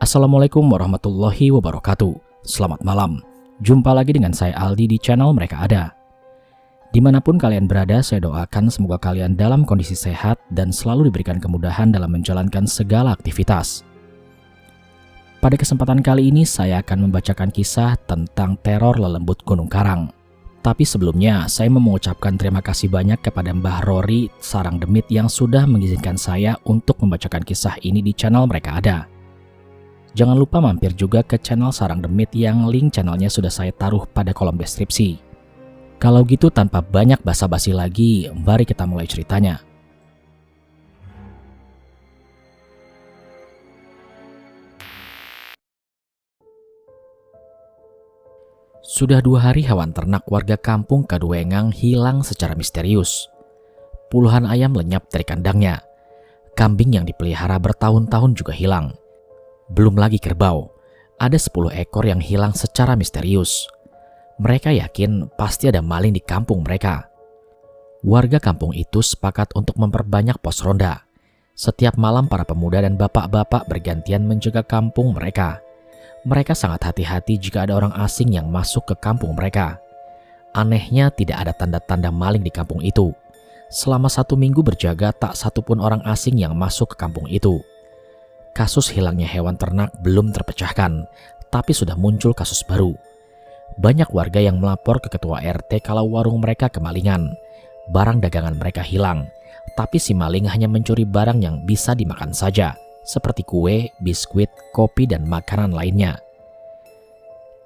Assalamualaikum warahmatullahi wabarakatuh. Selamat malam. Jumpa lagi dengan saya Aldi di channel Mereka Ada. Dimanapun kalian berada, saya doakan semoga kalian dalam kondisi sehat dan selalu diberikan kemudahan dalam menjalankan segala aktivitas. Pada kesempatan kali ini saya akan membacakan kisah tentang teror lelembut Gunung Karang. Tapi sebelumnya, saya mau mengucapkan terima kasih banyak kepada Mbah Rory Sarangdemit yang sudah mengizinkan saya untuk membacakan kisah ini di channel Mereka Ada. Jangan lupa mampir juga ke channel Sarangdemit yang link channelnya sudah saya taruh pada kolom deskripsi. Kalau gitu tanpa banyak basa-basi lagi, mari kita mulai ceritanya. Sudah 2 hari hewan ternak warga kampung Kaduengang hilang secara misterius. Puluhan ayam lenyap dari kandangnya. Kambing yang dipelihara bertahun-tahun juga hilang. Belum lagi kerbau, ada 10 ekor yang hilang secara misterius. Mereka yakin pasti ada maling di kampung mereka. Warga kampung itu sepakat untuk memperbanyak pos ronda. Setiap malam para pemuda dan bapak-bapak bergantian menjaga kampung mereka. Mereka sangat hati-hati jika ada orang asing yang masuk ke kampung mereka. Anehnya tidak ada tanda-tanda maling di kampung itu. Selama 1 minggu berjaga tak satupun orang asing yang masuk ke kampung itu. Kasus hilangnya hewan ternak belum terpecahkan, tapi sudah muncul kasus baru. Banyak warga yang melapor ke ketua RT kalau warung mereka kemalingan. Barang dagangan mereka hilang, tapi si maling hanya mencuri barang yang bisa dimakan saja, seperti kue, biskuit, kopi, dan makanan lainnya.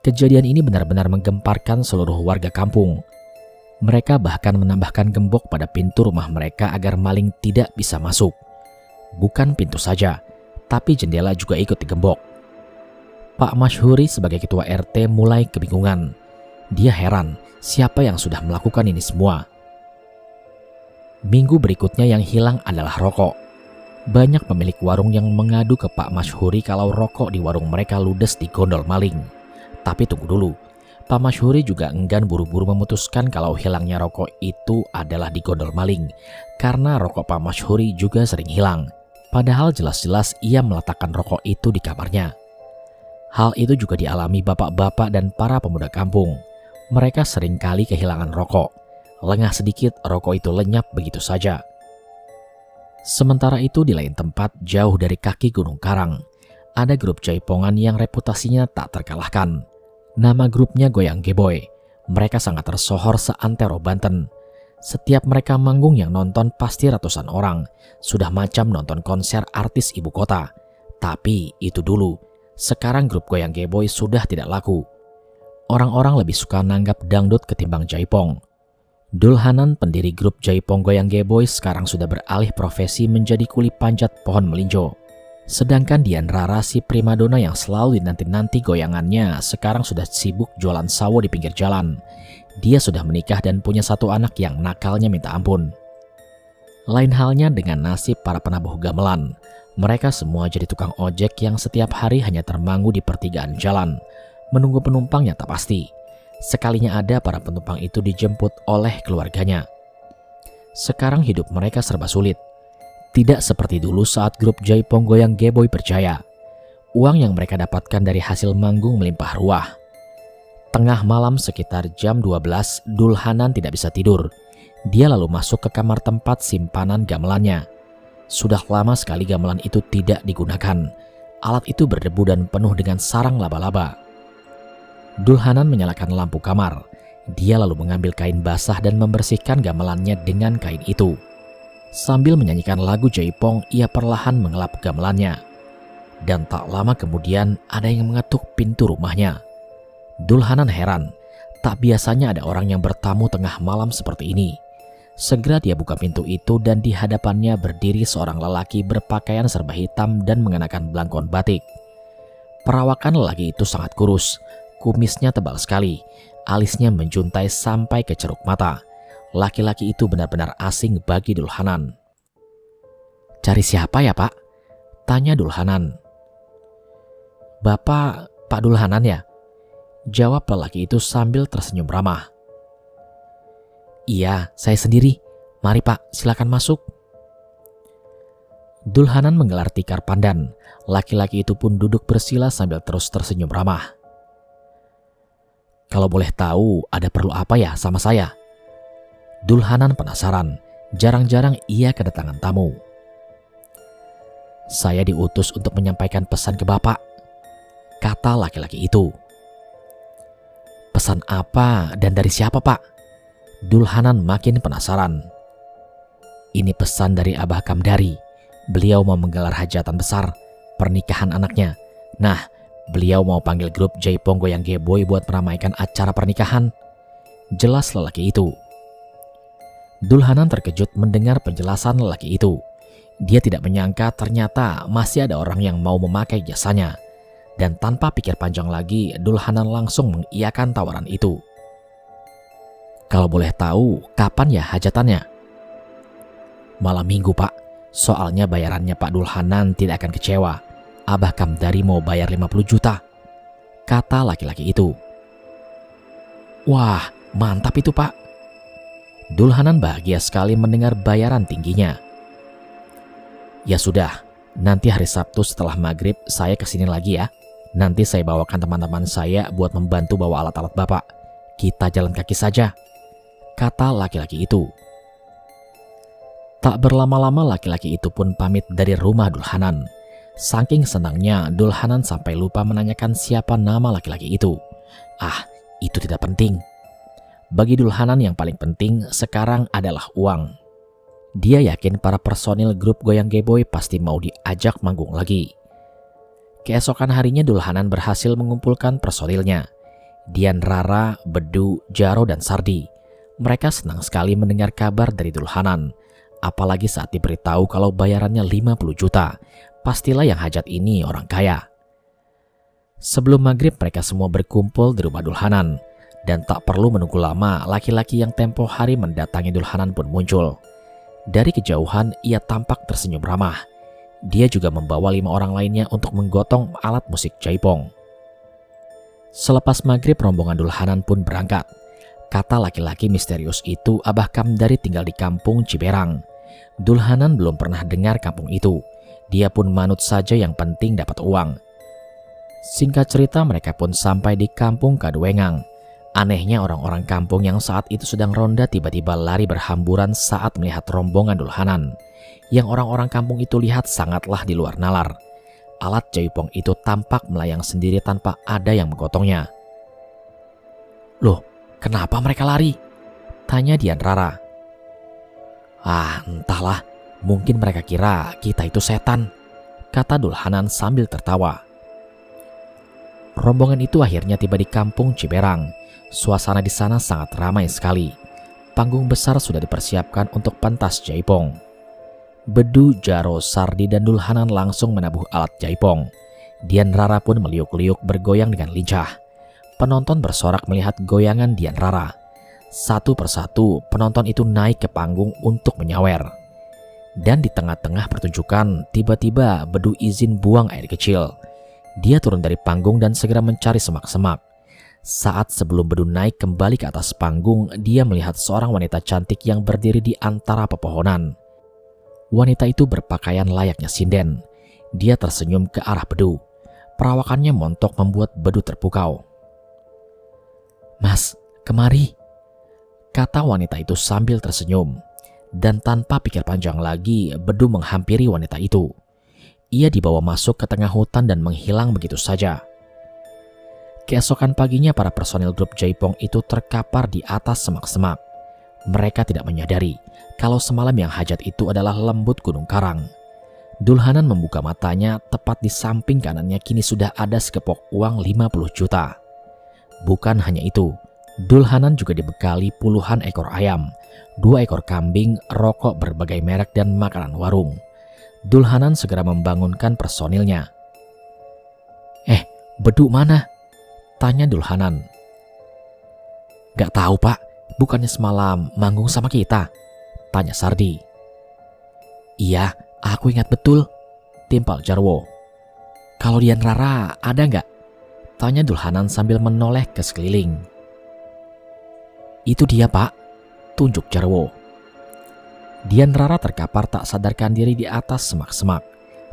Kejadian ini benar-benar menggemparkan seluruh warga kampung. Mereka bahkan menambahkan gembok pada pintu rumah mereka agar maling tidak bisa masuk. Bukan pintu saja, tapi jendela juga ikut digembok. Pak Masyhuri sebagai ketua RT mulai kebingungan. Dia heran siapa yang sudah melakukan ini semua. Minggu berikutnya yang hilang adalah rokok. Banyak pemilik warung yang mengadu ke Pak Masyhuri kalau rokok di warung mereka ludes digondol maling. Tapi tunggu dulu, Pak Masyhuri juga enggan buru-buru memutuskan kalau hilangnya rokok itu adalah digondol maling, karena rokok Pak Masyhuri juga sering hilang. Padahal jelas-jelas ia meletakkan rokok itu di kamarnya. Hal itu juga dialami bapak-bapak dan para pemuda kampung. Mereka seringkali kehilangan rokok. Lengah sedikit, rokok itu lenyap begitu saja. Sementara itu di lain tempat, jauh dari kaki Gunung Karang, ada grup jaipongan yang reputasinya tak terkalahkan. Nama grupnya Goyang Geboy. Mereka sangat tersohor seantero Banten. Setiap mereka manggung yang nonton pasti ratusan orang, sudah macam nonton konser artis ibu kota. Tapi itu dulu, sekarang grup Goyang Geboy sudah tidak laku. Orang-orang lebih suka nanggap dangdut ketimbang jaipong. Dul Hanan, pendiri grup jaipong Goyang Geboy, sekarang sudah beralih profesi menjadi kuli panjat pohon melinjo. Sedangkan Dian Rara, si primadona yang selalu dinanti-nanti goyangannya, sekarang sudah sibuk jualan sawo di pinggir jalan. Dia sudah menikah dan punya 1 anak yang nakalnya minta ampun. Lain halnya dengan nasib para penabuh gamelan. Mereka semua jadi tukang ojek yang setiap hari hanya termangu di pertigaan jalan, menunggu penumpang yang tak pasti. Sekalinya ada, para penumpang itu dijemput oleh keluarganya. Sekarang hidup mereka serba sulit. Tidak seperti dulu saat grup jaipong Goyang Geboy berjaya. Uang yang mereka dapatkan dari hasil manggung melimpah ruah. Tengah malam sekitar jam 12, Dul Hanan tidak bisa tidur. Dia lalu masuk ke kamar tempat simpanan gamelannya. Sudah lama sekali gamelan itu tidak digunakan. Alat itu berdebu dan penuh dengan sarang laba-laba. Dul Hanan menyalakan lampu kamar. Dia lalu mengambil kain basah dan membersihkan gamelannya dengan kain itu. Sambil menyanyikan lagu jaipong, ia perlahan mengelap gamelannya. Dan tak lama kemudian ada yang mengetuk pintu rumahnya. Dul Hanan heran, tak biasanya ada orang yang bertamu tengah malam seperti ini. Segera dia buka pintu itu dan di hadapannya berdiri seorang lelaki berpakaian serba hitam dan mengenakan belangkon batik. Perawakan lelaki itu sangat kurus, kumisnya tebal sekali, alisnya menjuntai sampai ke ceruk mata. Laki-laki itu benar-benar asing bagi Dul Hanan. "Cari siapa ya, Pak?" tanya Dul Hanan. "Bapak Pak Dul Hanan ya?" jawab lelaki itu sambil tersenyum ramah. "Iya, saya sendiri. Mari Pak, silakan masuk." Dulhanan menggelar tikar pandan. Laki-laki itu pun duduk bersila sambil terus tersenyum ramah. Kalau boleh tahu, ada perlu apa ya sama saya? Dulhanan penasaran. Jarang-jarang ia kedatangan tamu. Saya diutus untuk menyampaikan pesan ke Bapak, kata laki-laki itu. Pesan apa dan dari siapa, Pak? Dulhanan makin penasaran. Ini pesan dari Abah Kamdari. Beliau mau menggelar hajatan besar, pernikahan anaknya. Nah, beliau mau panggil grup Jaipong Goyang Geboy buat meramaikan acara pernikahan. Jelas lelaki itu. Dulhanan terkejut mendengar penjelasan lelaki itu. Dia tidak menyangka ternyata masih ada orang yang mau memakai jasanya. Dan tanpa pikir panjang lagi, Dulhanan langsung mengiyakan tawaran itu. Kalau boleh tahu, kapan ya hajatannya? Malam minggu, Pak. Soalnya bayarannya Pak Dulhanan tidak akan kecewa. Abah Kamdari mau bayar 50 juta, kata laki-laki itu. Wah, mantap itu, Pak. Dulhanan bahagia sekali mendengar bayaran tingginya. Ya sudah, nanti hari Sabtu setelah maghrib saya kesini lagi ya. Nanti saya bawakan teman-teman saya buat membantu bawa alat-alat Bapak. Kita jalan kaki saja, kata laki-laki itu. Tak berlama-lama laki-laki itu pun pamit dari rumah Dulhanan. Saking senangnya, Dulhanan sampai lupa menanyakan siapa nama laki-laki itu. Ah, itu tidak penting. Bagi Dulhanan yang paling penting sekarang adalah uang. Dia yakin para personil grup Goyang Geboy pasti mau diajak manggung lagi. Keesokan harinya Dulhanan berhasil mengumpulkan personilnya. Dian Rara, Bedu, Jaro, dan Sardi. Mereka senang sekali mendengar kabar dari Dulhanan. Apalagi saat diberitahu kalau bayarannya 50 juta. Pastilah yang hajat ini orang kaya. Sebelum maghrib mereka semua berkumpul di rumah Dulhanan. Dan tak perlu menunggu lama, laki-laki yang tempo hari mendatangi Dulhanan pun muncul. Dari kejauhan ia tampak tersenyum ramah. Dia juga membawa 5 orang lainnya untuk menggotong alat musik jaipong. Selepas maghrib rombongan Dulhanan pun berangkat. Kata laki-laki misterius itu Abah Kamdari tinggal di kampung Ciberang. Dulhanan belum pernah dengar kampung itu. Dia pun manut saja yang penting dapat uang. Singkat cerita mereka pun sampai di kampung Kaduengang. Anehnya orang-orang kampung yang saat itu sedang ronda tiba-tiba lari berhamburan saat melihat rombongan Dulhanan. Yang orang-orang kampung itu lihat sangatlah di luar nalar. Alat jaipong itu tampak melayang sendiri tanpa ada yang menggotongnya. Loh, kenapa mereka lari? Tanya Dian Rara. Ah, entahlah, mungkin mereka kira kita itu setan, kata Dulhanan sambil tertawa. Rombongan itu akhirnya tiba di kampung Ciberang. Suasana di sana sangat ramai sekali. Panggung besar sudah dipersiapkan untuk pentas jaipong. Bedu, Jaro, Sardi, dan Dulhanan langsung menabuh alat jaipong. Dian Rara pun meliuk-liuk bergoyang dengan lincah. Penonton bersorak melihat goyangan Dian Rara. Satu persatu penonton itu naik ke panggung untuk menyawer. Dan di tengah-tengah pertunjukan tiba-tiba Bedu izin buang air kecil. Dia turun dari panggung dan segera mencari semak-semak. Saat sebelum Bedu naik kembali ke atas panggung, dia melihat seorang wanita cantik yang berdiri di antara pepohonan. Wanita itu berpakaian layaknya sinden. Dia tersenyum ke arah Bedu. Perawakannya montok membuat Bedu terpukau. Mas, kemari, kata wanita itu sambil tersenyum. Dan tanpa pikir panjang lagi, Bedu menghampiri wanita itu. Ia dibawa masuk ke tengah hutan dan menghilang begitu saja. Keesokan paginya para personil grup jaipong itu terkapar di atas semak-semak. Mereka tidak menyadari kalau semalam yang hajat itu adalah lembut gunung karang. Dulhanan membuka matanya, tepat di samping kanannya kini sudah ada sekepok uang 50 juta. Bukan hanya itu, Dulhanan juga dibekali puluhan ekor ayam, 2 ekor kambing, rokok berbagai merek, dan makanan warung. Dulhanan segera membangunkan personilnya. Bedu mana? Tanya Dulhanan. Gak tahu, Pak, bukannya semalam manggung sama kita? Tanya Sardi. Iya, aku ingat betul, timpal Jarwo. Kalau Dian Rara ada nggak? Tanya Dulhanan sambil menoleh ke sekeliling. Itu dia, Pak, tunjuk Jarwo. Dian Rara terkapar tak sadarkan diri di atas semak-semak.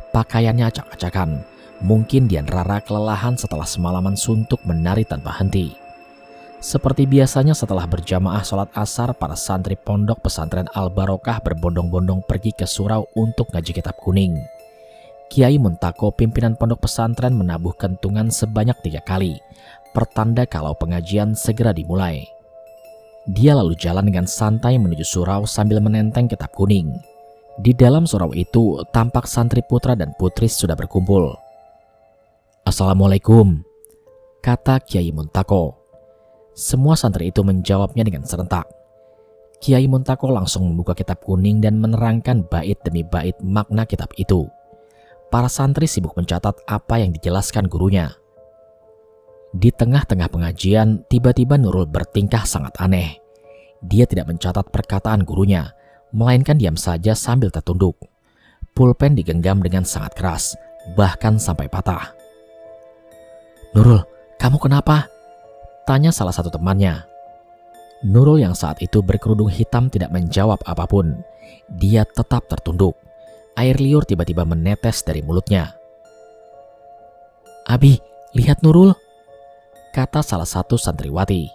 Pakaiannya acak-acakan. Mungkin Dian Rara kelelahan setelah semalaman suntuk menari tanpa henti. Seperti biasanya setelah berjamaah sholat asar, para santri pondok pesantren Al-Barokah berbondong-bondong pergi ke surau untuk ngaji kitab kuning. Kiai Muntako, pimpinan pondok pesantren, menabuh kentungan sebanyak 3 kali, pertanda kalau pengajian segera dimulai. Dia lalu jalan dengan santai menuju surau sambil menenteng kitab kuning. Di dalam surau itu tampak santri putra dan putri sudah berkumpul. "Assalamualaikum," kata Kiai Muntako. Semua santri itu menjawabnya dengan serentak. Kiai Muntako langsung membuka kitab kuning dan menerangkan bait demi bait makna kitab itu. Para santri sibuk mencatat apa yang dijelaskan gurunya. Di tengah-tengah pengajian, tiba-tiba Nurul bertingkah sangat aneh. Dia tidak mencatat perkataan gurunya, melainkan diam saja sambil tertunduk. Pulpen digenggam dengan sangat keras, bahkan sampai patah. "Nurul, kamu kenapa?" tanya salah satu temannya. Nurul yang saat itu berkerudung hitam tidak menjawab apapun. Dia tetap tertunduk. Air liur tiba-tiba menetes dari mulutnya. "Abi, lihat Nurul," kata salah satu santriwati.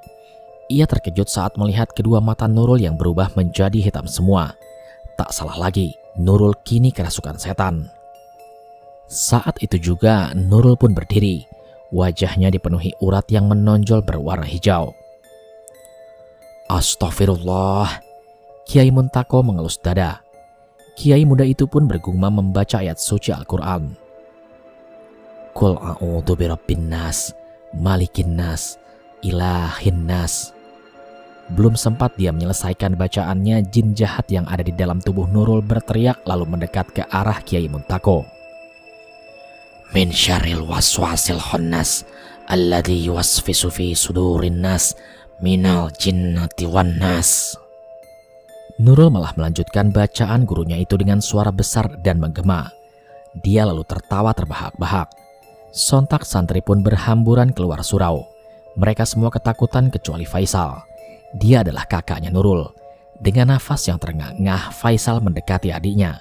Ia terkejut saat melihat kedua mata Nurul yang berubah menjadi hitam semua. Tak salah lagi, Nurul kini kerasukan setan. Saat itu juga Nurul pun berdiri. Wajahnya dipenuhi urat yang menonjol berwarna hijau. "Astagfirullah," Kiai Muntako mengelus dada. Kiai muda itu pun bergumam membaca ayat suci Al-Quran. "Qul a'udzu birabbin nas, malikin nas, ilahin nas." Belum sempat dia menyelesaikan bacaannya, jin jahat yang ada di dalam tubuh Nurul berteriak lalu mendekat ke arah Kiai Muntako. "Min syarril waswasil khannas, alladzi yuwaswisu fi sudurin nas, minal jinnati wan nas." Nurul malah melanjutkan bacaan gurunya itu dengan suara besar dan menggema. Dia lalu tertawa terbahak-bahak. Sontak santri pun berhamburan keluar surau. Mereka semua ketakutan kecuali Faisal. Dia adalah kakaknya Nurul. Dengan nafas yang terengah-engah, Faisal mendekati adiknya.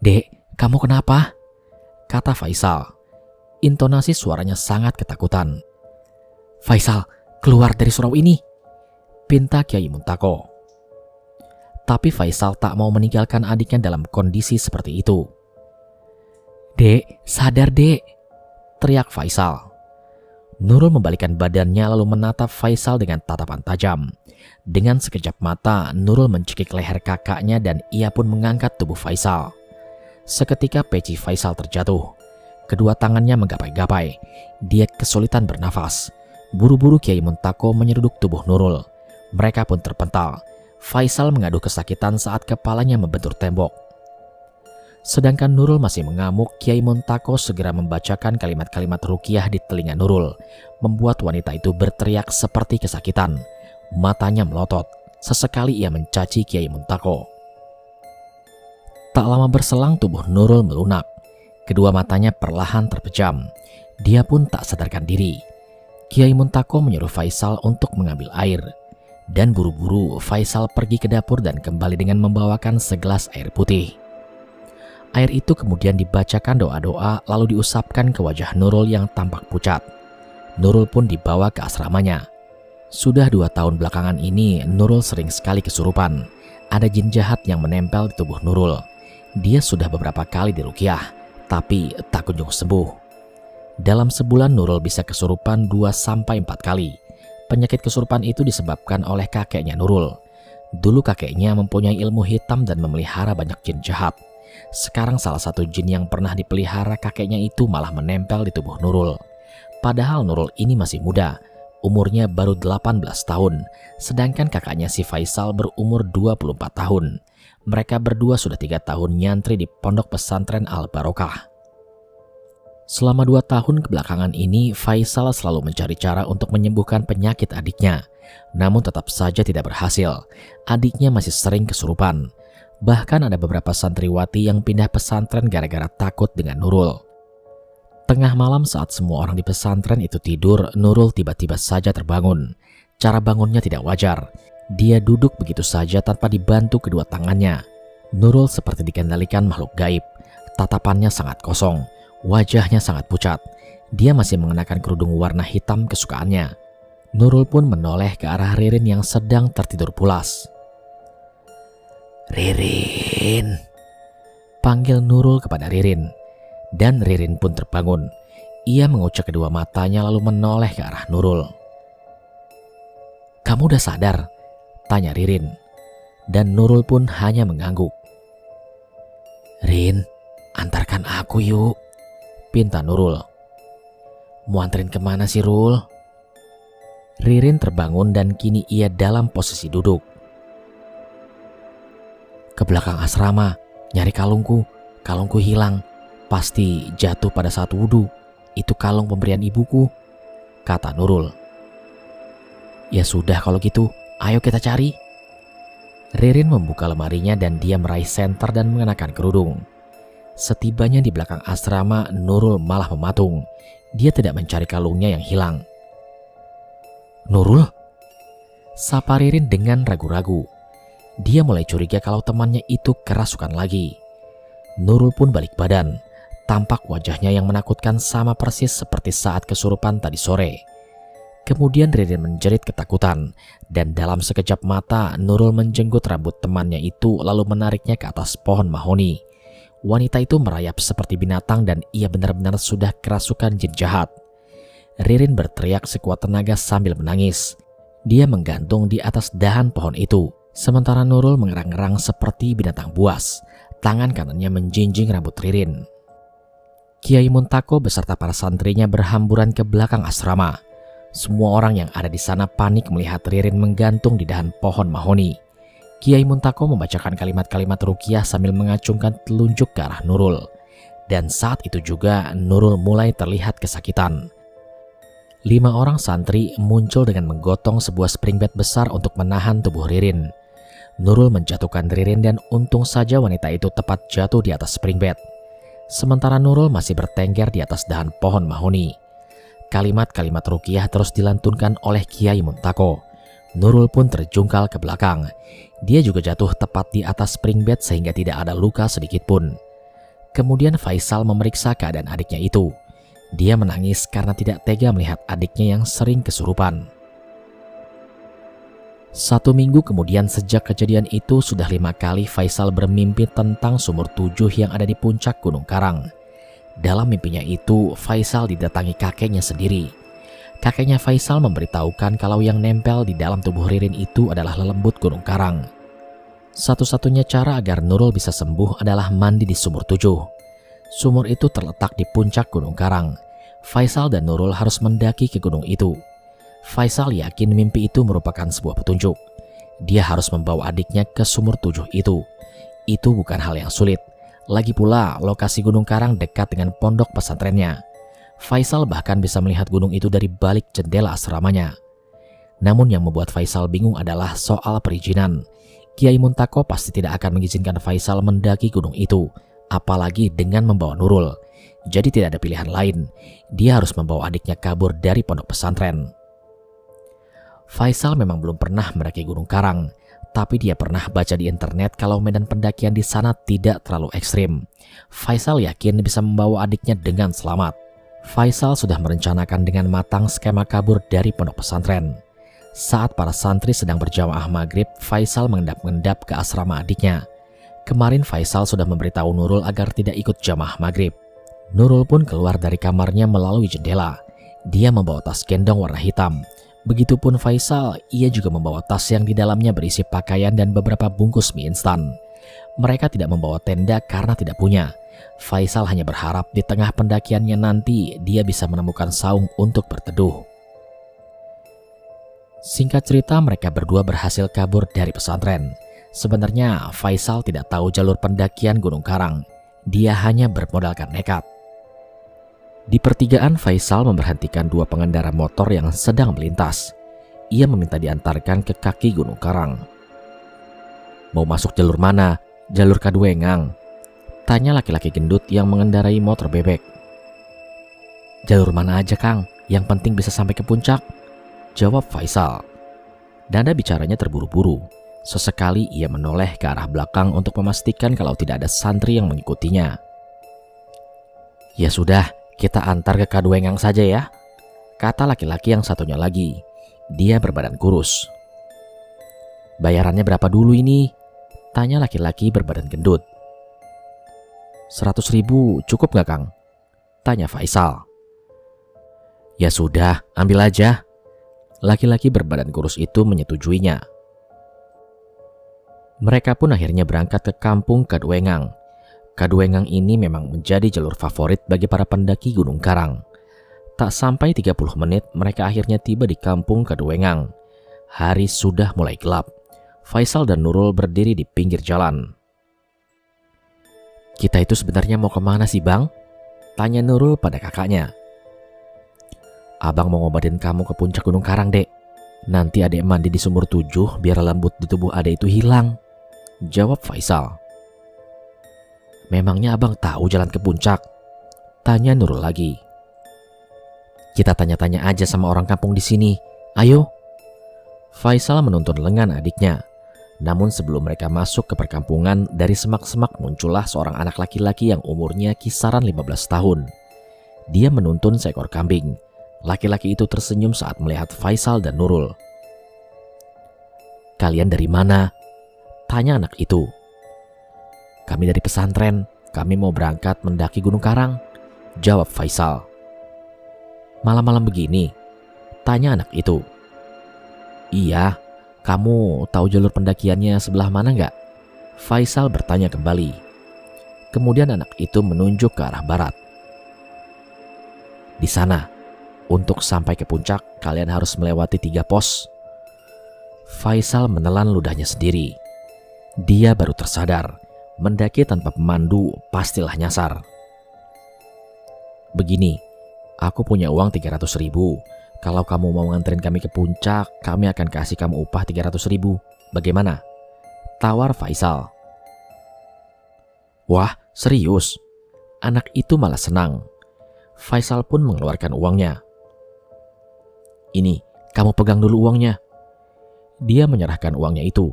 "Dek, kamu kenapa?" kata Faisal. Intonasi suaranya sangat ketakutan. "Faisal, keluar dari surau ini," pinta Kiai Muntako. Tapi Faisal tak mau meninggalkan adiknya dalam kondisi seperti itu. "Dek, sadar dek," teriak Faisal. Nurul membalikkan badannya lalu menatap Faisal dengan tatapan tajam. Dengan sekejap mata, Nurul mencekik leher kakaknya dan ia pun mengangkat tubuh Faisal. Seketika peci Faisal terjatuh. Kedua tangannya menggapai-gapai. Dia kesulitan bernafas. Buru-buru Kiai Muntako menyeruduk tubuh Nurul. Mereka pun terpental. Faisal mengaduh kesakitan saat kepalanya membentur tembok. Sedangkan Nurul masih mengamuk, Kiai Muntako segera membacakan kalimat-kalimat ruqyah di telinga Nurul, membuat wanita itu berteriak seperti kesakitan. Matanya melotot. Sesekali ia mencaci Kiai Muntako. Tak lama berselang tubuh Nurul melunak. Kedua matanya perlahan terpejam. Dia pun tak sadarkan diri. Kiai Muntako menyuruh Faisal untuk mengambil air. Dan buru-buru Faisal pergi ke dapur dan kembali dengan membawakan segelas air putih. Air itu kemudian dibacakan doa-doa lalu diusapkan ke wajah Nurul yang tampak pucat. Nurul pun dibawa ke asramanya. Sudah 2 tahun belakangan ini Nurul sering sekali kesurupan. Ada jin jahat yang menempel di tubuh Nurul. Dia sudah beberapa kali diruqyah, tapi tak kunjung sembuh. Dalam sebulan Nurul bisa kesurupan 2-4 kali. Penyakit kesurupan itu disebabkan oleh kakeknya Nurul. Dulu kakeknya mempunyai ilmu hitam dan memelihara banyak jin jahat. Sekarang salah satu jin yang pernah dipelihara kakeknya itu malah menempel di tubuh Nurul. Padahal Nurul ini masih muda, umurnya baru 18 tahun, sedangkan kakaknya si Faisal berumur 24 tahun. Mereka berdua sudah 3 tahun nyantri di pondok pesantren Al-Barokah. Selama 2 tahun kebelakangan ini, Faisal selalu mencari cara untuk menyembuhkan penyakit adiknya. Namun tetap saja tidak berhasil. Adiknya masih sering kesurupan. Bahkan ada beberapa santriwati yang pindah pesantren gara-gara takut dengan Nurul. Tengah malam saat semua orang di pesantren itu tidur, Nurul tiba-tiba saja terbangun. Cara bangunnya tidak wajar. Dia duduk begitu saja tanpa dibantu kedua tangannya. Nurul seperti dikendalikan makhluk gaib. Tatapannya sangat kosong, wajahnya sangat pucat. Dia masih mengenakan kerudung warna hitam kesukaannya. Nurul pun menoleh ke arah Ririn yang sedang tertidur pulas. "Ririn," panggil Nurul kepada Ririn. Dan Ririn pun terbangun. Ia mengucek kedua matanya lalu menoleh ke arah Nurul. "Kamu udah sadar?" tanya Ririn. Dan Nurul pun hanya mengangguk. "Rin, antarkan aku yuk," pinta Nurul. "Mau anterin kemana sih, Rul?" Ririn terbangun dan kini ia dalam posisi duduk. "Ke belakang asrama, nyari kalungku. Kalungku hilang. Pasti jatuh pada saat wudhu. Itu kalung pemberian ibuku," kata Nurul. "Ya sudah kalau gitu, ayo kita cari." Ririn membuka lemarinya dan dia meraih senter dan mengenakan kerudung. Setibanya di belakang asrama, Nurul malah mematung. Dia tidak mencari kalungnya yang hilang. "Nurul?" sapa Ririn dengan ragu-ragu. Dia mulai curiga kalau temannya itu kerasukan lagi. Nurul pun balik badan. Tampak wajahnya yang menakutkan sama persis seperti saat kesurupan tadi sore. Kemudian Ririn menjerit ketakutan, dan dalam sekejap mata Nurul menjenggot rambut temannya itu lalu menariknya ke atas pohon mahoni. Wanita itu merayap seperti binatang dan ia benar-benar sudah kerasukan jin jahat. Ririn berteriak sekuat tenaga sambil menangis. Dia menggantung di atas dahan pohon itu, sementara Nurul mengerang-erang seperti binatang buas. Tangan kanannya menjinjing rambut Ririn. Kiai Muntako beserta para santrinya berhamburan ke belakang asrama. Semua orang yang ada di sana panik melihat Ririn menggantung di dahan pohon mahoni. Kiai Muntako membacakan kalimat-kalimat ruqyah sambil mengacungkan telunjuk ke arah Nurul. Dan saat itu juga Nurul mulai terlihat kesakitan. 5 orang santri muncul dengan menggotong sebuah spring bed besar untuk menahan tubuh Ririn. Nurul menjatuhkan Ririn dan untung saja wanita itu tepat jatuh di atas spring bed. Sementara Nurul masih bertengger di atas dahan pohon mahoni. Kalimat-kalimat ruqyah terus dilantunkan oleh Kiai Muntako. Nurul pun terjungkal ke belakang. Dia juga jatuh tepat di atas spring bed sehingga tidak ada luka sedikit pun. Kemudian Faisal memeriksa keadaan adiknya itu. Dia menangis karena tidak tega melihat adiknya yang sering kesurupan. 1 minggu kemudian sejak kejadian itu sudah 5 kali Faisal bermimpi tentang sumur 7 yang ada di puncak Gunung Karang. Dalam mimpinya itu Faisal didatangi kakeknya sendiri. Kakeknya Faisal memberitahukan kalau yang nempel di dalam tubuh Ririn itu adalah lelembut Gunung Karang. Satu-satunya cara agar Nurul bisa sembuh adalah mandi di sumur 7. Sumur itu terletak di puncak Gunung Karang. Faisal dan Nurul harus mendaki ke gunung itu. Faisal yakin mimpi itu merupakan sebuah petunjuk. Dia harus membawa adiknya ke sumur 7 itu. Itu bukan hal yang sulit. Lagi pula lokasi Gunung Karang dekat dengan pondok pesantrennya. Faisal bahkan bisa melihat gunung itu dari balik jendela asramanya. Namun yang membuat Faisal bingung adalah soal perizinan. Kiai Muntako pasti tidak akan mengizinkan Faisal mendaki gunung itu, apalagi dengan membawa Nurul. Jadi tidak ada pilihan lain. Dia harus membawa adiknya kabur dari pondok pesantren. Faisal memang belum pernah mendaki Gunung Karang, tapi dia pernah baca di internet kalau medan pendakian di sana tidak terlalu ekstrim. Faisal yakin bisa membawa adiknya dengan selamat. Faisal sudah merencanakan dengan matang skema kabur dari pondok pesantren. Saat para santri sedang berjamaah maghrib, Faisal mengendap-endap ke asrama adiknya. Kemarin Faisal sudah memberitahu Nurul agar tidak ikut jamaah maghrib. Nurul pun keluar dari kamarnya melalui jendela. Dia membawa tas gendong warna hitam. Begitupun Faisal, ia juga membawa tas yang di dalamnya berisi pakaian dan beberapa bungkus mie instan. Mereka tidak membawa tenda karena tidak punya. Faisal hanya berharap di tengah pendakiannya nanti dia bisa menemukan saung untuk berteduh. Singkat cerita, mereka berdua berhasil kabur dari pesantren. Sebenarnya Faisal tidak tahu jalur pendakian Gunung Karang. Dia hanya bermodalkan nekat. Di pertigaan, Faisal memberhentikan 2 pengendara motor yang sedang melintas. Ia meminta diantarkan ke kaki Gunung Karang. "Mau masuk jalur mana? Jalur Kaduengang?" tanya laki-laki gendut yang mengendarai motor bebek. "Jalur mana aja, Kang? Yang penting bisa sampai ke puncak," jawab Faisal. Nada bicaranya terburu-buru. Sesekali ia menoleh ke arah belakang untuk memastikan kalau tidak ada santri yang mengikutinya. "Ya sudah, kita antar ke Kaduengang saja ya," kata laki-laki yang satunya lagi. Dia berbadan kurus. "Bayarannya berapa dulu ini?" tanya laki-laki berbadan gendut. 100.000 cukup nggak, Kang? Tanya Faisal. "Ya sudah, ambil aja." Laki-laki berbadan kurus itu menyetujuinya. Mereka pun akhirnya berangkat ke kampung Kaduengang. Kaduengang ini memang menjadi jalur favorit bagi para pendaki Gunung Karang. Tak sampai 30 menit mereka akhirnya tiba di kampung Kaduengang. Hari sudah mulai gelap. Faisal dan Nurul berdiri di pinggir jalan. "Kita itu sebenarnya mau kemana sih, Bang?" tanya Nurul pada kakaknya. "Abang mau ngobatin kamu ke puncak Gunung Karang, Dek. Nanti adek mandi di sumur 7 biar lembut di tubuh adek itu hilang," jawab Faisal. "Memangnya abang tahu jalan ke puncak?" tanya Nurul lagi. "Kita tanya-tanya aja sama orang kampung di sini. Ayo." Faisal menuntun lengan adiknya. Namun sebelum mereka masuk ke perkampungan, dari semak-semak muncullah seorang anak laki-laki yang umurnya kisaran 15 tahun. Dia menuntun seekor kambing. Laki-laki itu tersenyum saat melihat Faisal dan Nurul. "Kalian dari mana?" tanya anak itu. "Kami dari pesantren. Kami mau berangkat mendaki Gunung Karang," jawab Faisal. "Malam-malam begini?" tanya anak itu. "Iya. Kamu tahu jalur pendakiannya sebelah mana nggak?" Faisal bertanya kembali. Kemudian anak itu menunjuk ke arah barat. "Di sana. Untuk sampai ke puncak, kalian harus melewati 3 pos." Faisal menelan ludahnya sendiri. Dia baru tersadar, mendaki tanpa pemandu pastilah nyasar. "Begini, aku punya uang 300.000. Kalau kamu mau nganterin kami ke puncak, kami akan kasih kamu upah 300.000. Bagaimana?" tawar Faisal. "Wah, serius?" Anak itu malah senang. Faisal pun mengeluarkan uangnya. "Ini, kamu pegang dulu uangnya." Dia menyerahkan uangnya itu.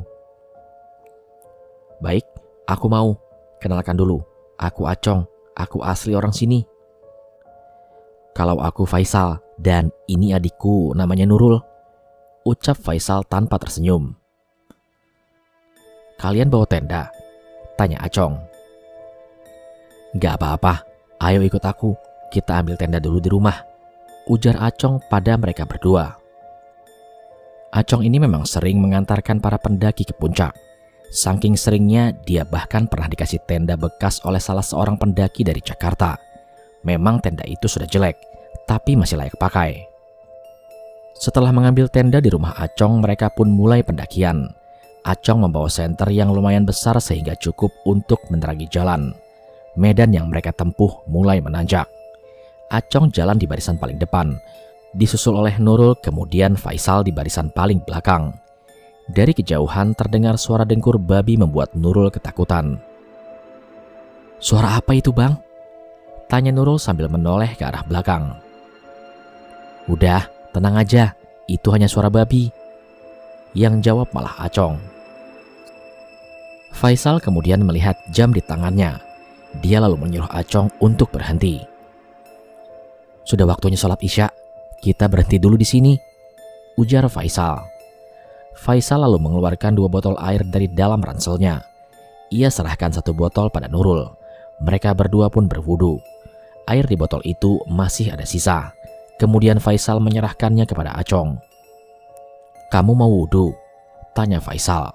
"Baik, aku mau. Kenalkan dulu, aku Acong. Aku asli orang sini." "Kalau aku Faisal, dan ini adikku namanya Nurul," ucap Faisal tanpa tersenyum. "Kalian bawa tenda?" tanya Acong. "Gak apa-apa, ayo ikut aku. Kita ambil tenda dulu di rumah," ujar Acong pada mereka berdua. Acong ini memang sering mengantarkan para pendaki ke puncak. Saking seringnya, dia bahkan pernah dikasih tenda bekas oleh salah seorang pendaki dari Jakarta. Memang tenda itu sudah jelek, tapi masih layak pakai. Setelah mengambil tenda di rumah Acong, mereka pun mulai pendakian. Acong membawa senter yang lumayan besar sehingga cukup untuk menerangi jalan. Medan yang mereka tempuh mulai menanjak. Acong jalan di barisan paling depan, disusul oleh Nurul, kemudian Faisal di barisan paling belakang. Dari kejauhan terdengar suara dengkur babi membuat Nurul ketakutan. "Suara apa itu, Bang?" tanya Nurul sambil menoleh ke arah belakang. "Udah, tenang aja, itu hanya suara babi," yang jawab malah Acong. Faisal kemudian melihat jam di tangannya. Dia lalu menyuruh Acong untuk berhenti. "Sudah waktunya sholat Isya, kita berhenti dulu di sini," ujar Faisal. Faisal lalu mengeluarkan 2 botol air dari dalam ranselnya. Ia serahkan 1 botol pada Nurul. Mereka berdua pun berwudu. Air di botol itu masih ada sisa. Kemudian Faisal menyerahkannya kepada Acong. "Kamu mau wudu?" tanya Faisal.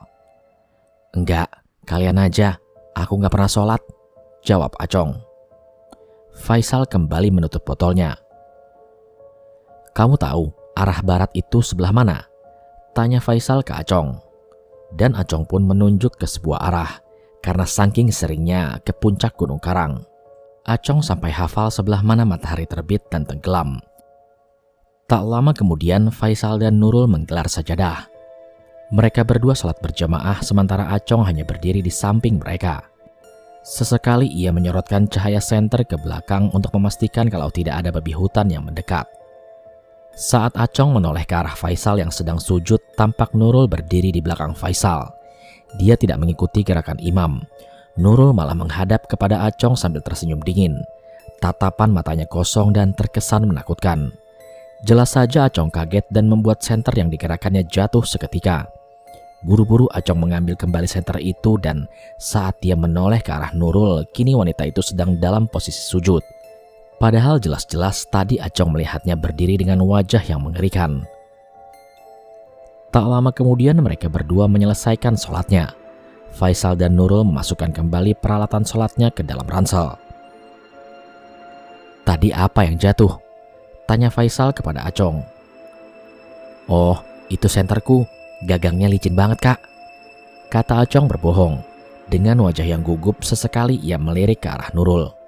"Enggak, kalian aja. Aku nggak pernah sholat," jawab Acong. Faisal kembali menutup botolnya. "Kamu tahu arah barat itu sebelah mana?" tanya Faisal ke Acong. Dan Acong pun menunjuk ke sebuah arah, karena saking seringnya ke puncak Gunung Karang. Acong sampai hafal sebelah mana matahari terbit dan tenggelam. Tak lama kemudian Faisal dan Nurul menggelar sajadah. Mereka berdua salat berjamaah sementara Acong hanya berdiri di samping mereka. Sesekali ia menyorotkan cahaya senter ke belakang untuk memastikan kalau tidak ada babi hutan yang mendekat. Saat Acong menoleh ke arah Faisal yang sedang sujud, tampak Nurul berdiri di belakang Faisal. Dia tidak mengikuti gerakan imam. Nurul malah menghadap kepada Acong sambil tersenyum dingin. Tatapan matanya kosong dan terkesan menakutkan. Jelas saja Acong kaget dan membuat senter yang digerakkannya jatuh seketika. Buru-buru Acong mengambil kembali senter itu dan saat dia menoleh ke arah Nurul, kini wanita itu sedang dalam posisi sujud. Padahal jelas-jelas tadi Acong melihatnya berdiri dengan wajah yang mengerikan. Tak lama kemudian mereka berdua menyelesaikan sholatnya. Faisal dan Nurul memasukkan kembali peralatan sholatnya ke dalam ransel. "Tadi apa yang jatuh?" tanya Faisal kepada Acong. "Oh, itu senterku. Gagangnya licin banget, Kak," kata Acong berbohong. Dengan wajah yang gugup sesekali ia melirik ke arah Nurul.